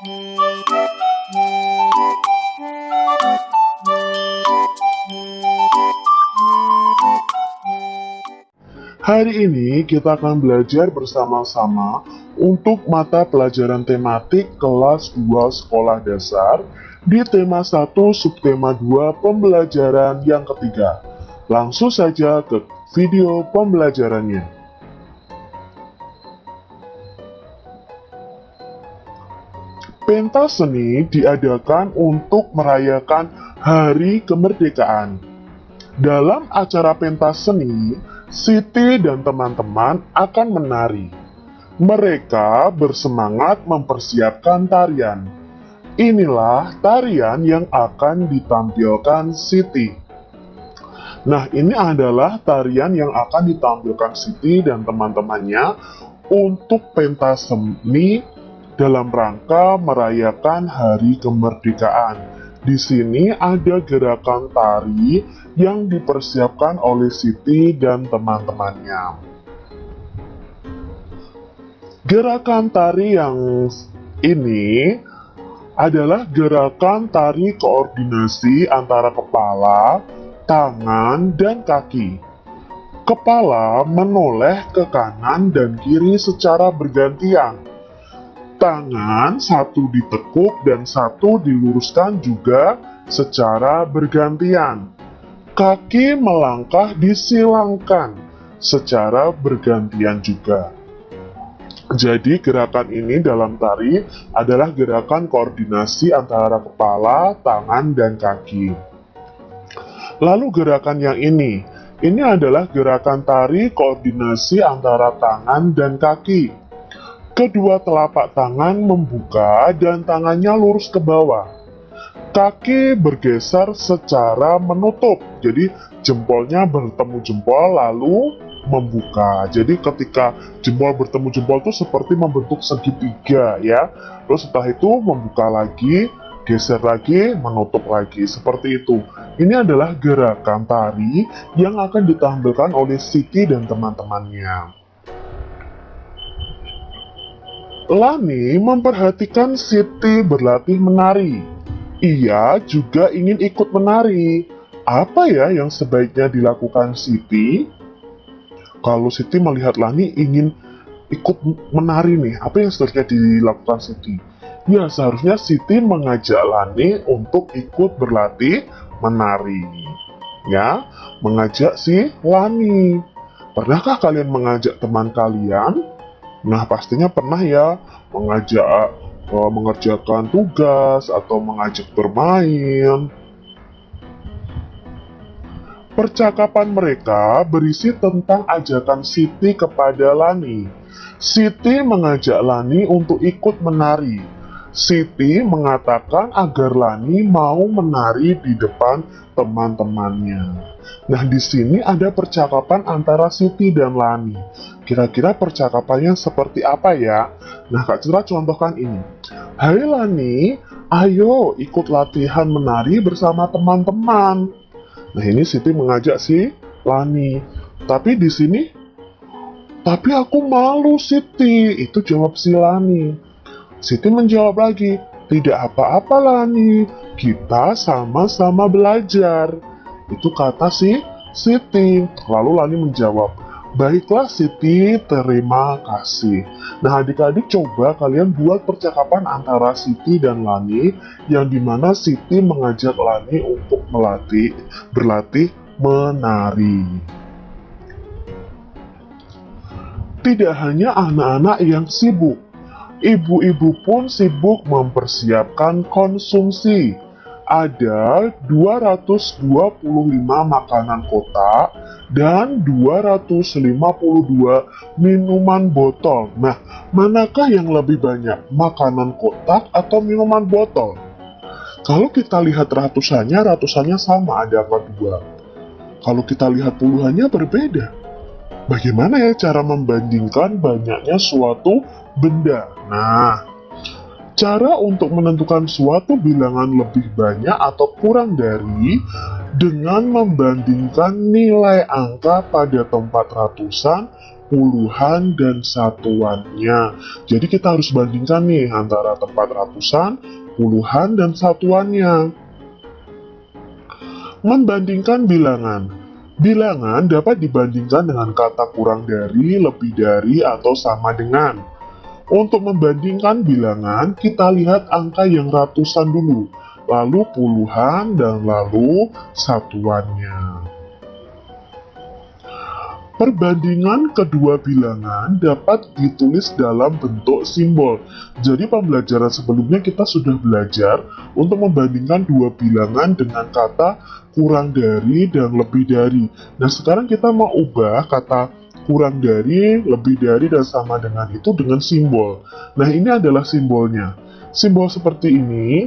Hari ini kita akan belajar bersama-sama untuk mata pelajaran tematik kelas 2 sekolah dasar di tema 1 subtema 2 pembelajaran yang ketiga. Langsung saja ke video pembelajarannya. Pentas seni diadakan untuk merayakan Hari Kemerdekaan. Dalam acara pentas seni, Siti dan teman-teman akan menari. Mereka bersemangat mempersiapkan tarian. Inilah tarian yang akan ditampilkan Siti. Nah, ini adalah tarian yang akan ditampilkan Siti dan teman-temannya untuk pentas seni dalam rangka merayakan Hari Kemerdekaan. Di sini ada gerakan tari yang dipersiapkan oleh Siti dan teman-temannya. Gerakan tari yang ini adalah gerakan tari koordinasi antara kepala, tangan, dan kaki. Kepala menoleh ke kanan dan kiri secara bergantian. Tangan satu ditekuk dan satu diluruskan juga secara bergantian. Kaki melangkah disilangkan secara bergantian juga. Jadi gerakan ini dalam tari adalah gerakan koordinasi antara kepala, tangan, dan kaki. Lalu gerakan yang ini adalah gerakan tari koordinasi antara tangan dan kaki. Kedua telapak tangan membuka dan tangannya lurus ke bawah. Kaki bergeser secara menutup, jadi jempolnya bertemu jempol lalu membuka. Jadi ketika jempol bertemu jempol itu seperti membentuk segitiga ya. Terus setelah itu membuka lagi, geser lagi, menutup lagi, seperti itu. Ini adalah gerakan tari yang akan ditampilkan oleh Siti dan teman-temannya. Lani memperhatikan Siti berlatih menari. Ia juga ingin ikut menari. Apa ya yang sebaiknya dilakukan Siti? Kalau Siti melihat Lani ingin ikut menari nih, apa yang sebaiknya dilakukan Siti? Ya, seharusnya Siti mengajak Lani untuk ikut berlatih menari. Ya, mengajak si Lani. Pernahkah kalian mengajak teman kalian? Nah, pastinya pernah ya mengajak mengerjakan tugas atau mengajak bermain. Percakapan mereka berisi tentang ajakan Siti kepada Lani. Siti mengajak Lani untuk ikut menari. Siti mengatakan agar Lani mau menari di depan teman-temannya. Nah, di sini ada percakapan antara Siti dan Lani. Kira-kira percakapannya seperti apa ya? Nah, Kak Citra contohkan ini. Hai Lani, ayo ikut latihan menari bersama teman-teman. Nah, ini Siti mengajak si Lani. Tapi di sini, tapi aku malu Siti. Itu jawab si Lani. Siti menjawab lagi, tidak apa-apa Lani, kita sama-sama belajar. Itu kata si Siti. Lalu Lani menjawab, baiklah Siti, terima kasih. Nah, adik-adik coba kalian buat percakapan antara Siti dan Lani yang dimana Siti mengajak Lani untuk berlatih menari. Tidak hanya anak-anak yang sibuk, ibu-ibu pun sibuk mempersiapkan konsumsi. Ada 225 makanan kotak dan 252 minuman botol. Nah, manakah yang lebih banyak, makanan kotak atau minuman botol? Kalau kita lihat ratusannya sama, ada apa dua. Kalau kita lihat puluhannya berbeda. Bagaimana ya cara membandingkan banyaknya suatu benda? Nah, cara untuk menentukan suatu bilangan lebih banyak atau kurang dari dengan membandingkan nilai angka pada tempat ratusan puluhan dan satuannya. Jadi kita harus bandingkan nih antara tempat ratusan, puluhan, dan satuannya. Membandingkan bilangan. Bilangan dapat dibandingkan dengan kata kurang dari, lebih dari, atau sama dengan. Untuk membandingkan bilangan, kita lihat angka yang ratusan dulu, lalu puluhan, dan lalu satuannya. Perbandingan kedua bilangan dapat ditulis dalam bentuk simbol. Jadi pembelajaran sebelumnya kita sudah belajar untuk membandingkan dua bilangan dengan kata kurang dari dan lebih dari. Nah, sekarang kita mau ubah kata kurang dari, lebih dari, dan sama dengan itu dengan simbol. Nah, ini adalah simbolnya. Simbol seperti ini.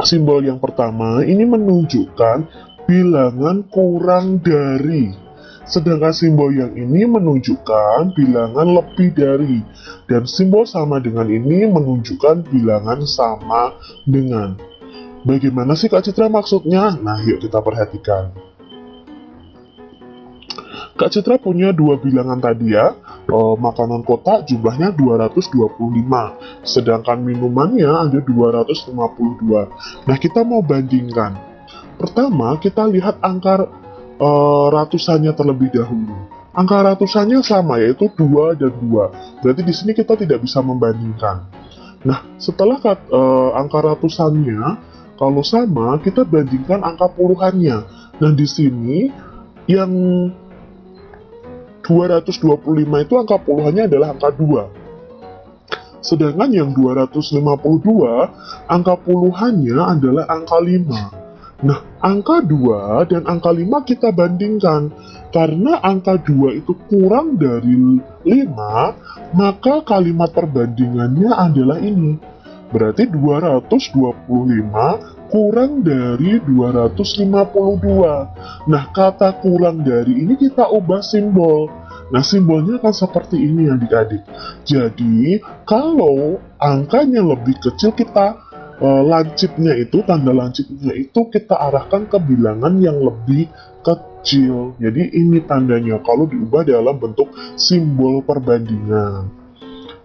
Simbol yang pertama ini menunjukkan bilangan kurang dari. Sedangkan simbol yang ini menunjukkan bilangan lebih dari. Dan simbol sama dengan ini menunjukkan bilangan sama dengan. Bagaimana sih Kak Citra maksudnya? Nah, yuk kita perhatikan. Kak Citra punya dua bilangan tadi ya. Makanan kotak jumlahnya 225. Sedangkan minumannya ada 252. Nah, kita mau bandingkan. Pertama, kita lihat angka ratusannya terlebih dahulu. Angka ratusannya sama, yaitu 2 dan 2. Berarti di sini kita tidak bisa membandingkan. Nah, setelah angka ratusannya, kalau sama, kita bandingkan angka puluhannya. Nah, di sini yang 225 itu angka puluhannya adalah angka 2. Sedangkan yang 252, angka puluhannya adalah angka 5. Nah, angka 2 dan angka 5 kita bandingkan. Karena angka 2 itu kurang dari 5, maka kalimat perbandingannya adalah ini. Berarti 225 kurang dari 252. Nah, kata kurang dari ini kita ubah simbol. Nah, simbolnya akan seperti ini adik-adik. Jadi, kalau angkanya lebih kecil, kita lancipnya itu, tanda lancipnya itu kita arahkan ke bilangan yang lebih kecil. Jadi ini tandanya kalau diubah dalam bentuk simbol perbandingan.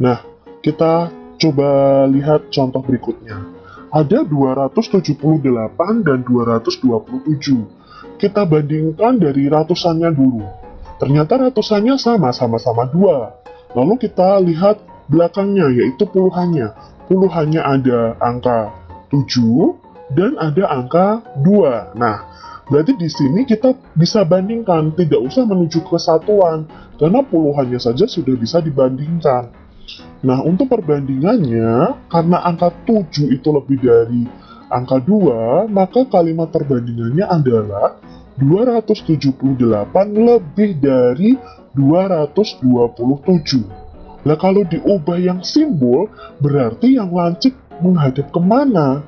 Nah, kita coba lihat contoh berikutnya. Ada 278 dan 227. Kita bandingkan dari ratusannya dulu. Ternyata ratusannya sama-sama 2. Lalu kita lihat belakangnya, yaitu puluhannya. Puluhannya ada angka 7 dan ada angka 2. Nah, berarti di sini kita bisa bandingkan, tidak usah menuju ke satuan, karena puluhannya saja sudah bisa dibandingkan. Nah, untuk perbandingannya, karena angka 7 itu lebih dari angka 2, maka kalimat perbandingannya adalah 278 lebih dari 227. Nah, kalau diubah yang simbol, berarti yang lancip menghadap kemana?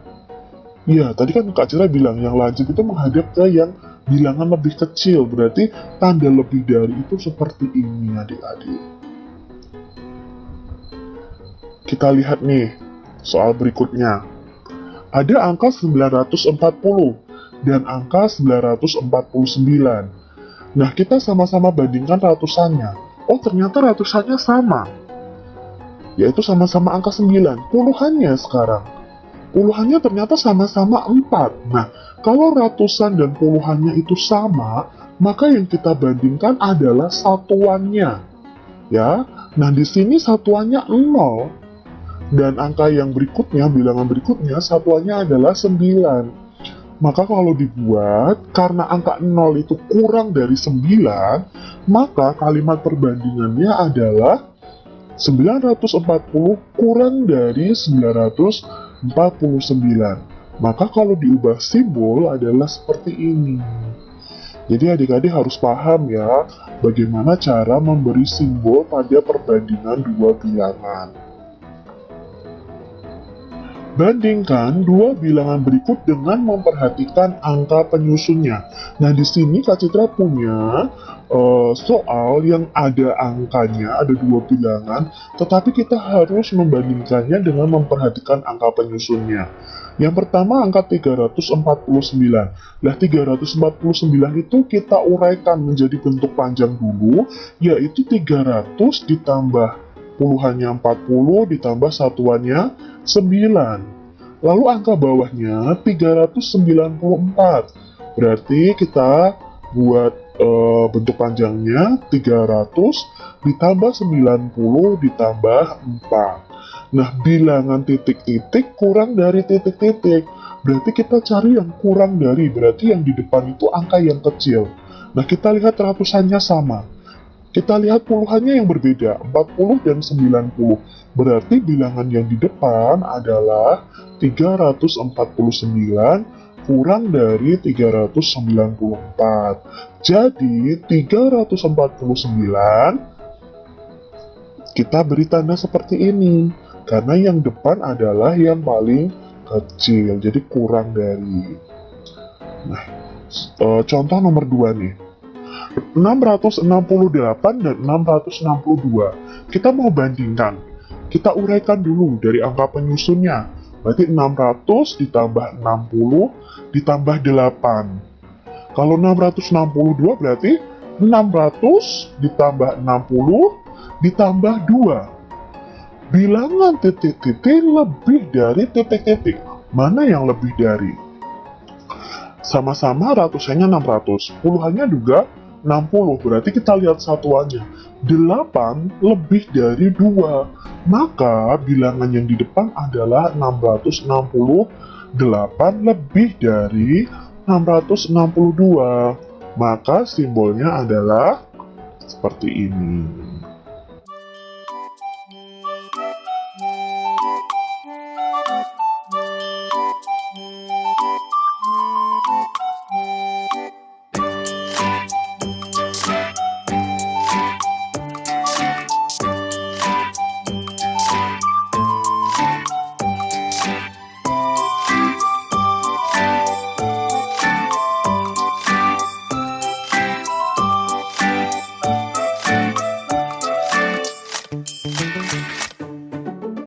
Ya, tadi kan Kak Cira bilang yang lancip itu menghadap ke yang bilangan lebih kecil. Berarti tanda lebih dari itu seperti ini adik-adik. Kita lihat nih, soal berikutnya. Ada angka 940 dan angka 949. Nah, kita sama-sama bandingkan ratusannya. Oh, ternyata ratusannya sama. Yaitu sama-sama angka 9. Puluhannya sekarang. Puluhannya ternyata sama-sama 4. Nah, kalau ratusan dan puluhannya itu sama, maka yang kita bandingkan adalah satuannya. Ya, nah di sini satuannya 0. Dan angka yang berikutnya, bilangan berikutnya, satuannya adalah 9. Maka kalau dibuat, karena angka 0 itu kurang dari 9, maka kalimat perbandingannya adalah 940 kurang dari 949. Maka kalau diubah simbol adalah seperti ini. Jadi adik-adik harus paham ya, bagaimana cara memberi simbol pada perbandingan dua bilangan. Bandingkan dua bilangan berikut dengan memperhatikan angka penyusunnya. Nah, di sini Kak Citra punya soal yang ada angkanya, ada dua bilangan, tetapi kita harus membandingkannya dengan memperhatikan angka penyusunnya. Yang pertama angka 349. Nah, 349 itu kita uraikan menjadi bentuk panjang dulu, yaitu 300 ditambah puluhannya 40 ditambah satuannya 9. Lalu angka bawahnya 394. Berarti kita buat bentuk panjangnya 300 ditambah 90 ditambah 4. Nah, bilangan titik-titik kurang dari titik-titik. Berarti kita cari yang kurang dari, berarti yang di depan itu angka yang kecil. Nah, kita lihat ratusannya sama. Kita lihat puluhannya yang berbeda, 40 dan 90. Berarti bilangan yang di depan adalah 349 kurang dari 394. Jadi, 349 kita beri tanda seperti ini. Karena yang depan adalah yang paling kecil, jadi kurang dari. Nah, contoh nomor 2 nih. 668 dan 662. Kita mau bandingkan. Kita uraikan dulu dari angka penyusunnya. Berarti 600 ditambah 60 ditambah 8. Kalau 662 berarti 600 ditambah 60 ditambah 2. Bilangan titik-titik lebih dari titik-titik. Mana yang lebih dari? Sama-sama ratusannya 600. Puluhannya juga 60, berarti kita lihat satuannya. 8 lebih dari 2. Maka bilangan yang di depan adalah 668 lebih dari 662. Maka simbolnya adalah seperti ini.